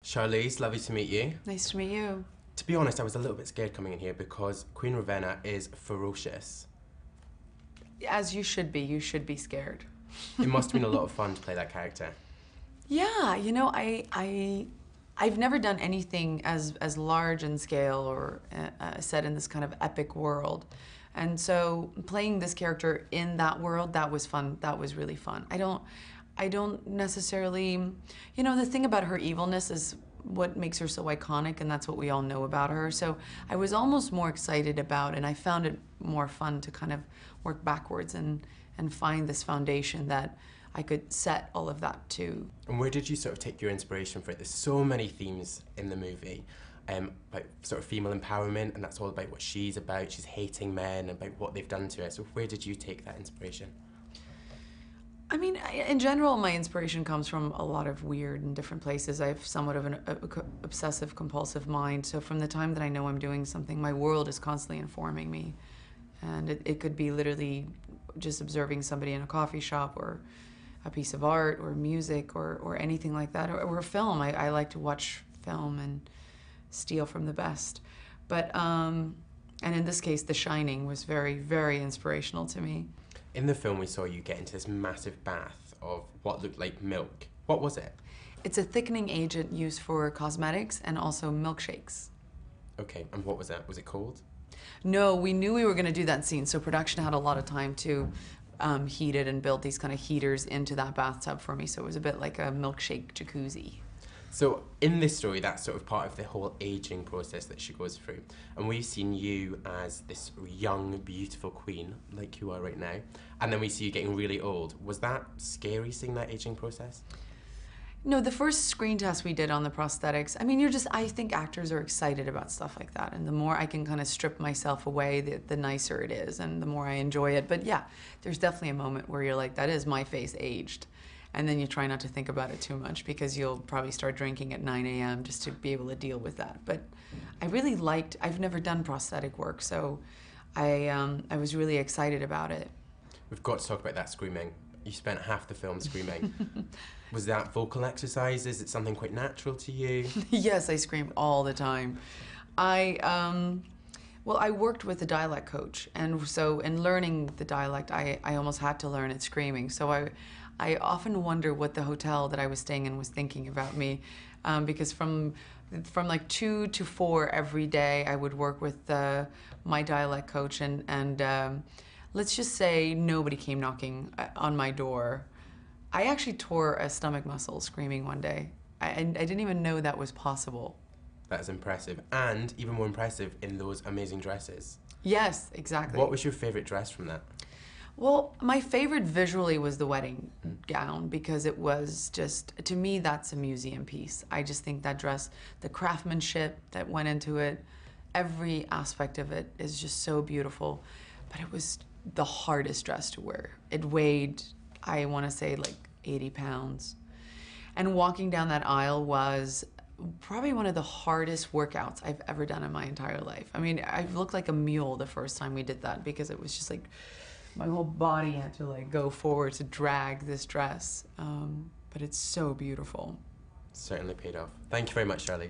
Charlize, lovely to meet you. Nice to meet you. To be honest, I was a little bit scared coming in here because Queen Ravenna is ferocious. As you should be scared. It must have been a lot of fun to play that character. Yeah, you know, I've never done anything as large in scale or set in this kind of epic world. And so playing this character in that world, that was fun. That was really fun. I don't necessarily, you know, the thing about her evilness is what makes her so iconic, and that's what we all know about her. So I was almost more excited about, and I found it more fun to kind of work backwards and find this foundation that I could set all of that to. And where did you sort of take your inspiration for it? There's so many themes in the movie about sort of female empowerment, and that's all about what she's about. She's hating men, about what they've done to her. So where did you take that inspiration? I mean, in general, my inspiration comes from a lot of weird and different places. I have somewhat of an obsessive-compulsive mind, so from the time that I know I'm doing something, my world is constantly informing me. And it could be literally just observing somebody in a coffee shop, or a piece of art, or music, or anything like that, or a film. I like to watch film and steal from the best. But, and in this case, The Shining was very, very inspirational to me. In the film, we saw you get into this massive bath of what looked like milk. What was it? It's a thickening agent used for cosmetics and also milkshakes. Okay, and what was that? Was it cold? No, we knew we were going to do that scene, so production had a lot of time to heat it and build these kind of heaters into that bathtub for me, so it was a bit like a milkshake jacuzzi. So in this story, that's sort of part of the whole aging process that she goes through. And we've seen you as this young, beautiful queen, like you are right now, and then we see you getting really old. Was that scary, seeing that aging process? No, the first screen test we did on the prosthetics, I mean, I think actors are excited about stuff like that, and the more I can kind of strip myself away, the nicer it is, and the more I enjoy it. But yeah, there's definitely a moment where you're like, that is my face aged. And then you try not to think about it too much, because you'll probably start drinking at 9 a.m. just to be able to deal with that. But I really I've never done prosthetic work, so I was really excited about it. We've got to talk about that screaming. You spent half the film screaming. Was that vocal exercise? Is it something quite natural to you? Yes, I screamed all the time. Well, I worked with a dialect coach, and so in learning the dialect, I almost had to learn it screaming. So I often wonder what the hotel that I was staying in was thinking about me, because from like 2 to 4 every day, I would work with my dialect coach, and let's just say nobody came knocking on my door. I actually tore a stomach muscle screaming one day. I didn't even know that was possible. That's impressive, and even more impressive in those amazing dresses. Yes, exactly. What was your favorite dress from that? Well, my favorite visually was the wedding gown, because it was just, to me, that's a museum piece. I just think that dress, the craftsmanship that went into it, every aspect of it is just so beautiful. But it was the hardest dress to wear. It weighed, I want to say, like 80 pounds. And walking down that aisle was probably one of the hardest workouts I've ever done in my entire life. I mean, I looked like a mule the first time we did that, because it was just like, my whole body had to like go forward to drag this dress. But it's so beautiful. Certainly paid off. Thank you very much, Charlie.